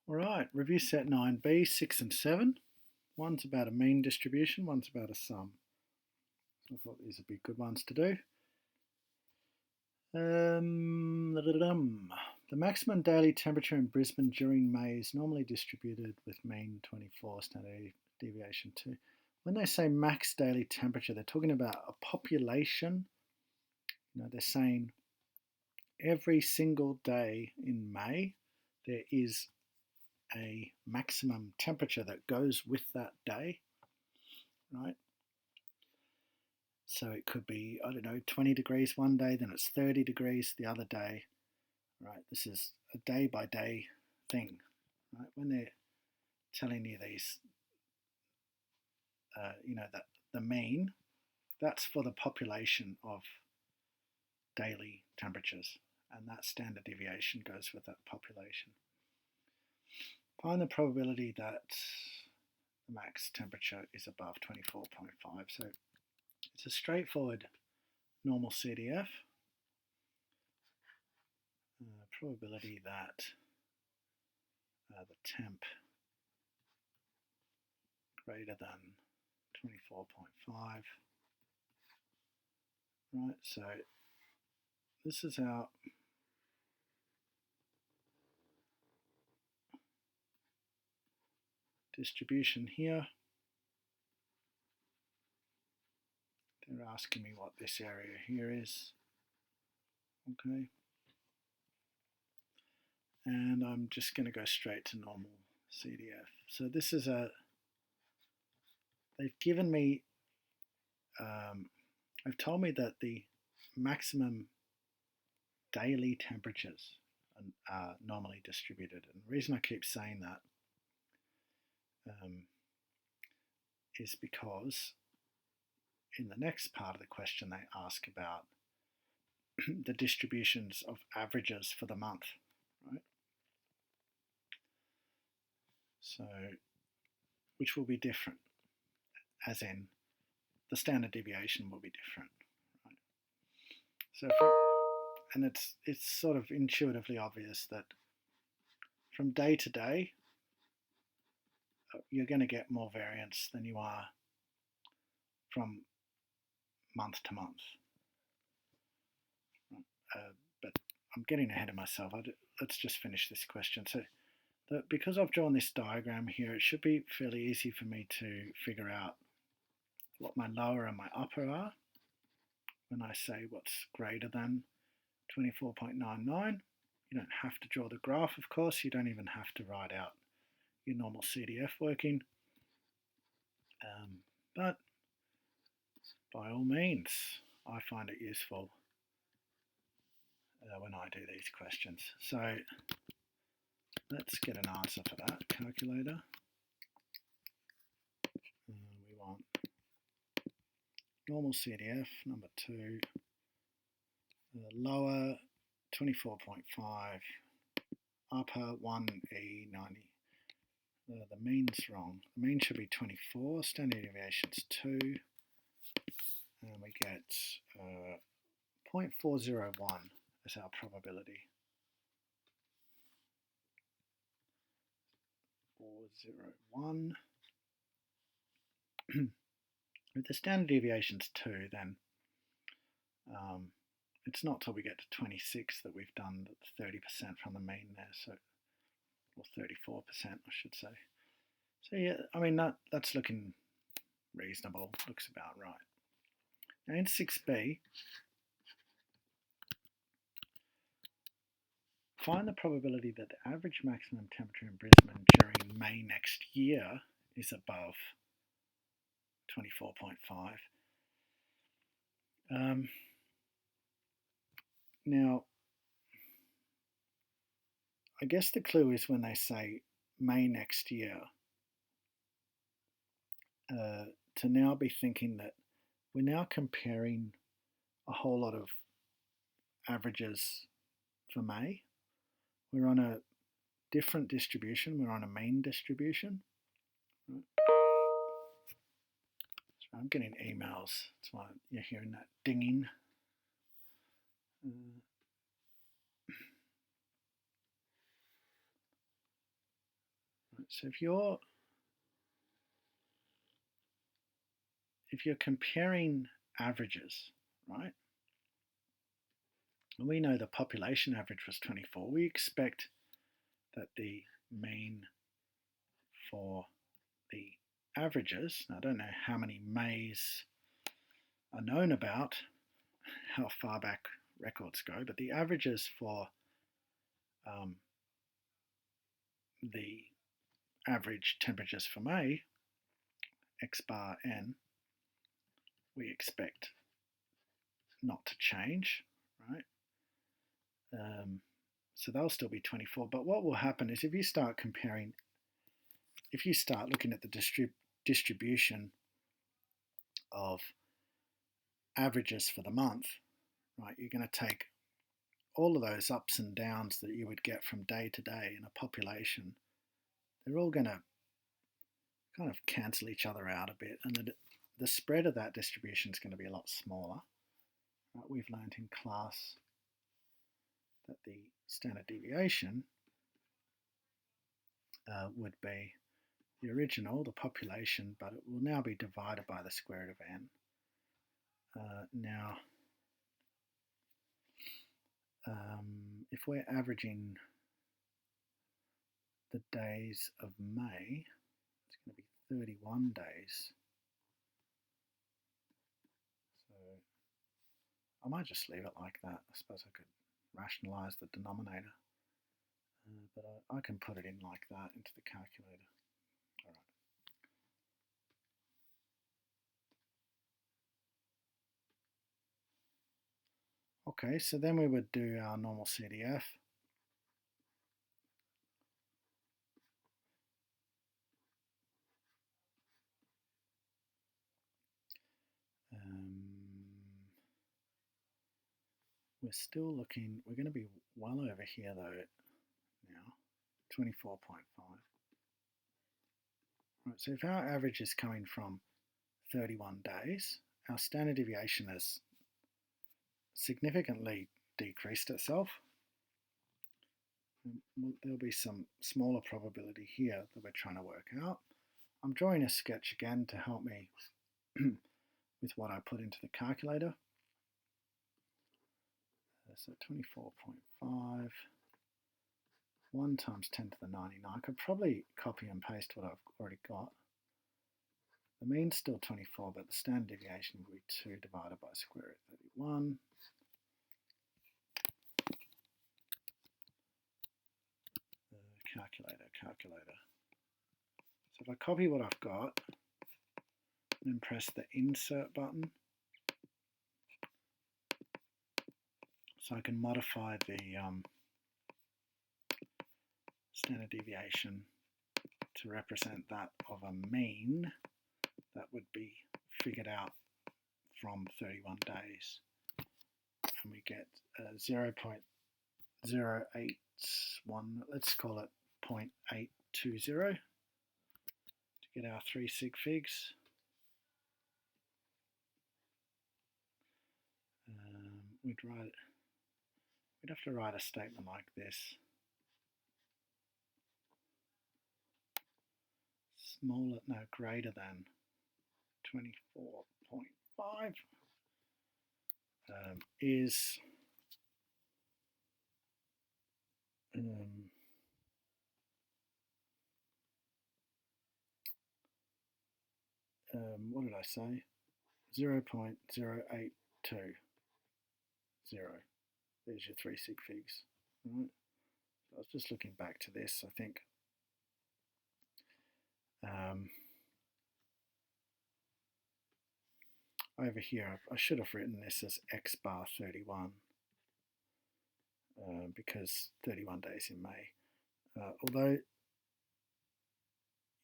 All right, review set 9b, 6 and 7. One's about a mean distribution, one's about a sum. I thought these would be good ones to do. The maximum daily temperature in Brisbane during May is normally distributed with mean 24, standard deviation 2. When they say max daily temperature, they're talking about a population. They're saying every single day in May there is a maximum temperature that goes with that day, right? So it could be, 20 degrees one day, then it's 30 degrees the other day, right? This is a day by day thing, right? When they're telling you these, that the mean, that's for the population of daily temperatures, and that standard deviation goes with that population. Find the probability that the max temperature is above 24.5. So it's a straightforward normal CDF. Probability that the temp greater than 24.5. Right, so this is our distribution here. They're asking me what this area here is. Okay. And I'm just going to go straight to normal CDF. So this is they've given me, they've told me that the maximum daily temperatures are normally distributed. And the reason I keep saying that is because in the next part of the question they ask about the distributions of averages for the month, right? So, which will be different, as in the standard deviation will be different, right? So, and it's sort of intuitively obvious that from day to day, you're going to get more variance than you are from month to month. But I'm getting ahead of myself. Let's just finish this question. So because I've drawn this diagram here, it should be fairly easy for me to figure out what my lower and my upper are when I say what's greater than 24.99. You don't have to draw the graph, of course. You don't even have to write out your normal CDF working. But by all means, I find it useful when I do these questions. So let's get an answer for that. Calculator. We want normal CDF, number 2, lower 24.5, upper 1E90. The mean's wrong. The mean should be 24, standard deviation's 2, and we get 0.401 as our probability. 401. If the standard deviation's 2, then it's not till we get to 26 that we've done 30% from the mean there, so, or 34%, I should say. So yeah, I mean that's looking reasonable, looks about right. Now in 6b, find the probability that the average maximum temperature in Brisbane during May next year is above 24.5. Now, I guess the clue is when they say May next year, to now be thinking that we're now comparing a whole lot of averages for May. We're on a different distribution. We're on a mean distribution. Right. So I'm getting emails. That's why you're hearing that dinging. So if you're comparing averages, right? And we know the population average was 24. We expect that the mean for the averages, I don't know how many Mays are known about, how far back records go, but the averages for the average temperatures for May, x bar n, we expect not to change, right? So they'll still be 24, but what will happen is if you start looking at the distribution of averages for the month, right, you're going to take all of those ups and downs that you would get from day to day in a population, they're all going to kind of cancel each other out a bit, and the spread of that distribution is going to be a lot smaller. Right, we've learned in class that the standard deviation would be the original, the population, but it will now be divided by the square root of n. Now, if we're averaging the days of May, it's going to be 31 days. So I might just leave it like that. I suppose I could rationalize the denominator, but I can put it in like that into the calculator. All right. Okay, so then we would do our normal CDF. We're still looking, we're going to be well over here though now, 24.5. Right, so if our average is coming from 31 days, our standard deviation has significantly decreased itself. There'll be some smaller probability here that we're trying to work out. I'm drawing a sketch again to help me with what I put into the calculator. So 24.5, 1 times 10 to the 99. I could probably copy and paste what I've already got. The mean's still 24, but the standard deviation will be 2 divided by square root 31. Calculator. So if I copy what I've got, then press the insert button, so I can modify the standard deviation to represent that of a mean that would be figured out from 31 days. And we get 0.081, let's call it 0.820 to get our 3 sig figs. We'd have to write a statement like this. Smaller, no, greater than 24.5 is what did I say? 0.0820. There's your 3 sig figs. Right? So I was just looking back to this. I think over here I should have written this as x bar 31 because 31 days in May. Although,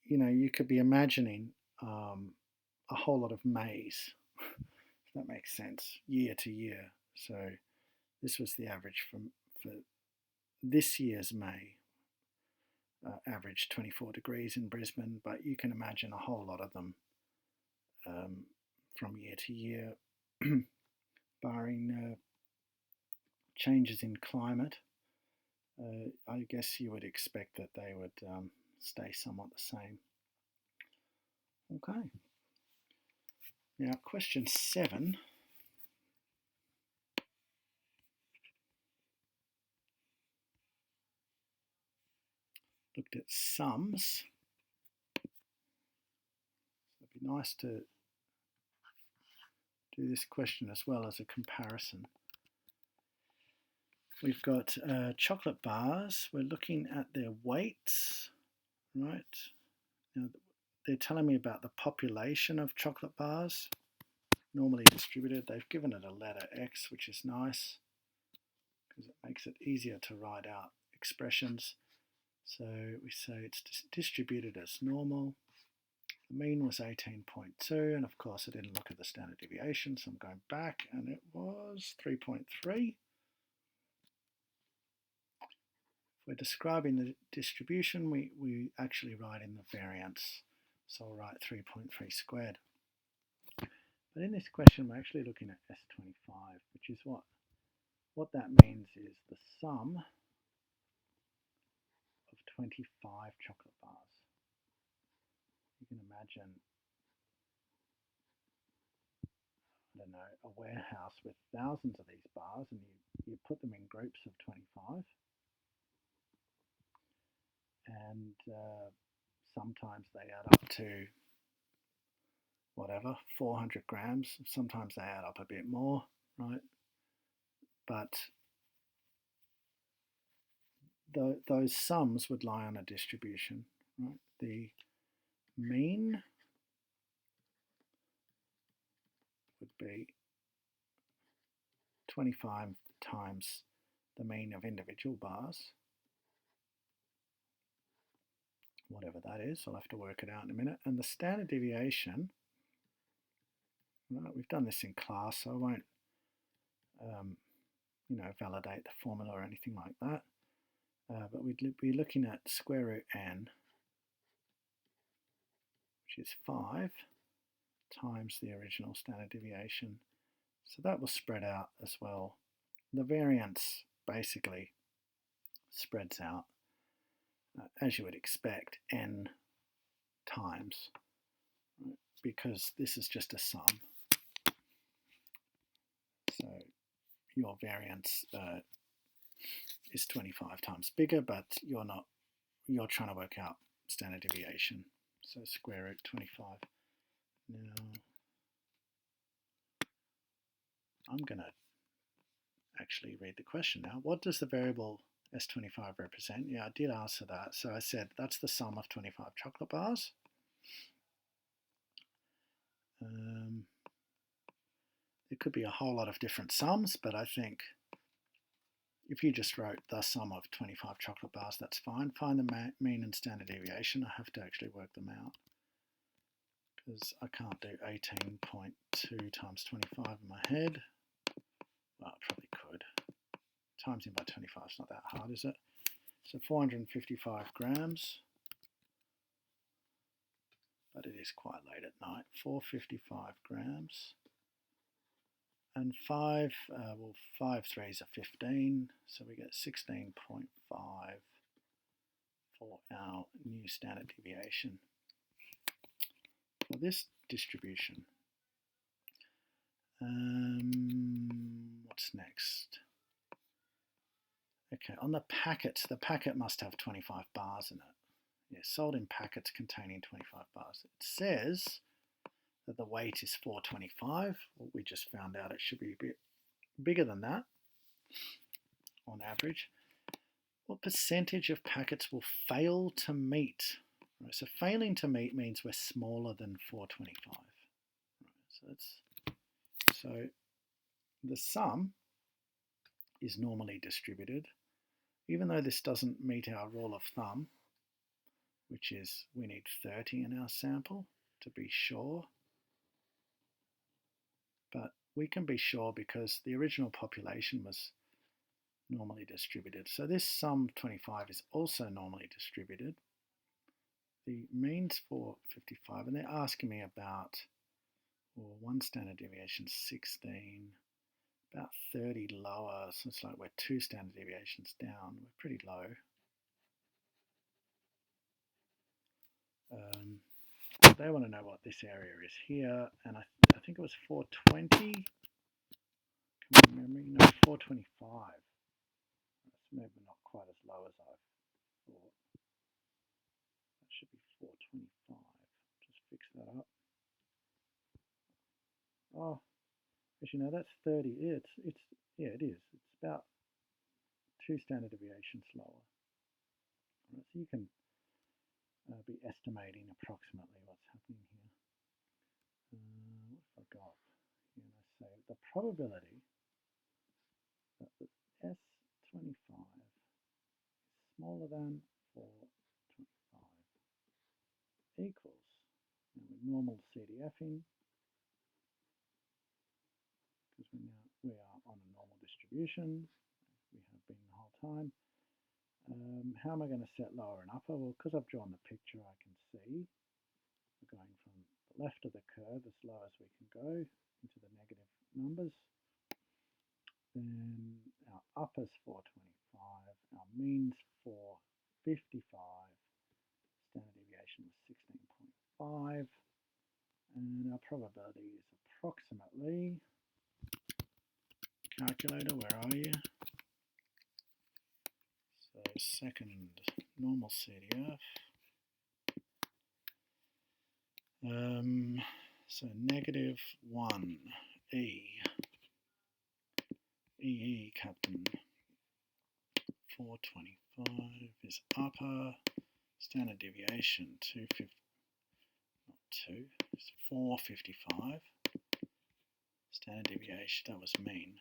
you know, you could be imagining a whole lot of Mays, if that makes sense, year to year. So this was the average for this year's May. Average 24 degrees in Brisbane, but you can imagine a whole lot of them from year to year, barring changes in climate. I guess you would expect that they would stay somewhat the same. Okay. Now, question 7. Looked at sums. It'd be nice to do this question as well as a comparison. We've got chocolate bars. We're looking at their weights, right? Now, they're telling me about the population of chocolate bars, normally distributed. They've given it a letter X, which is nice because it makes it easier to write out expressions. So we say it's distributed as normal. The mean was 18.2, and of course I didn't look at the standard deviation, so I'm going back, and it was 3.3. If we're describing the distribution, we actually write in the variance, so I'll write 3.3 squared. But in this question, we're actually looking at S25, which is what that means is the sum of 25 chocolate bars. You can imagine, I don't know, a warehouse with thousands of these bars, and you put them in groups of 25. And sometimes they add up to whatever, 400 grams. Sometimes they add up a bit more, right? But those sums would lie on a distribution, right? The mean would be 25 times the mean of individual bars, whatever that is. I'll have to work it out in a minute. And the standard deviation, right, we've done this in class, so I won't validate the formula or anything like that. But we'd be looking at square root n, which is 5 times the original standard deviation. So that will spread out as well. The variance basically spreads out, as you would expect, n times, right? Because this is just a sum. So your variance is 25 times bigger, but you're trying to work out standard deviation. So square root 25. Now, I'm going to actually read the question now. What does the variable S25 represent? Yeah, I did answer that. So I said that's the sum of 25 chocolate bars. There could be a whole lot of different sums, but I think if you just wrote the sum of 25 chocolate bars, that's fine. Find the mean and standard deviation. I have to actually work them out because I can't do 18.2 times 25 in my head. Well, I probably could. Times in by 25 is not that hard, is it? So 455 grams. But it is quite late at night. 455 grams. And 5 threes are 15, so we get 16.5 for our new standard deviation for this distribution. What's next? Okay, on the packets, the packet must have 25 bars in it. Yeah, sold in packets containing 25 bars. It says that the weight is 425. Well, we just found out it should be a bit bigger than that on average. What percentage of packets will fail to meet? Right, so failing to meet means we're smaller than 425. Right, so the sum is normally distributed, even though this doesn't meet our rule of thumb, which is we need 30 in our sample to be sure. But we can be sure because the original population was normally distributed. So this sum 25 is also normally distributed. The mean's 455, and they're asking me about, well, one standard deviation 16, about 30 lower, so it's like we're 2 standard deviations down. We're pretty low. they want to know what this area is here, and I think it was 420. Come on, memory, no, 425. That's maybe not quite as low as I thought. That should be 425. Just fix that up. Oh, as you know, that's 30. Yeah, yeah, it is. It's about 2 standard deviations lower. Right, so you can be estimating approximately what's happening here. What have I got? Here, let's say the probability that the S25 is smaller than 425 equals, and with normal CDFing, because we are on a normal distribution, we have been the whole time. How am I going to set lower and upper? Well, because I've drawn the picture, I can see we're going from the left of the curve as low as we can go into the negative numbers. Then our upper's 425, our mean's 455, standard deviation was 16.5, and our probability is approximately, calculator, where are you? So second normal CDF. So negative 1 EE Captain 425 is upper, standard deviation 250, not 2, it's 455, standard deviation, that was mean.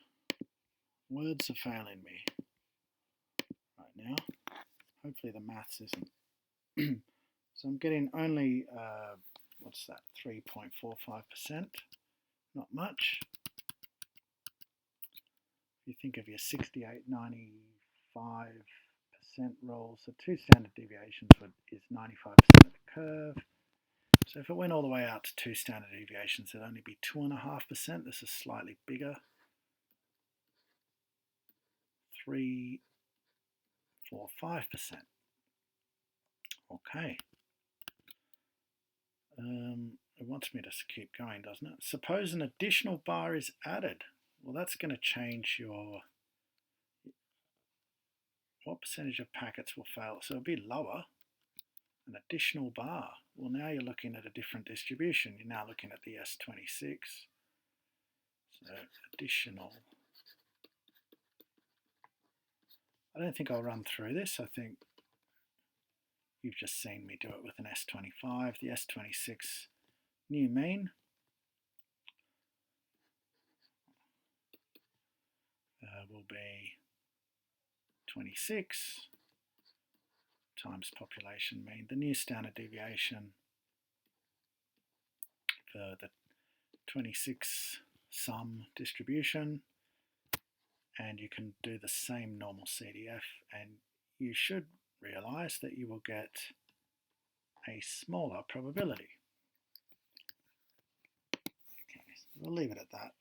Words are failing me right now. Hopefully the maths isn't. So I'm getting only, what's that, 3.45%, not much. If you think of your 68, 95% roll, so 2 standard deviations is 95% of the curve. So if it went all the way out to 2 standard deviations, it'd only be 2.5%. This is slightly bigger. 3, 4, 5%. Okay. It wants me to keep going, doesn't it? Suppose an additional bar is added. Well, that's going to change your, what percentage of packets will fail? So it'll be lower. An additional bar. Well, now you're looking at a different distribution. You're now looking at the S26. So additional. I don't think I'll run through this. I think you've just seen me do it with an S25. The S26 new mean will be 26 times population mean. The new standard deviation for the 26 sum distribution, and you can do the same normal CDF, and you should realize that you will get a smaller probability. Okay, so we'll leave it at that.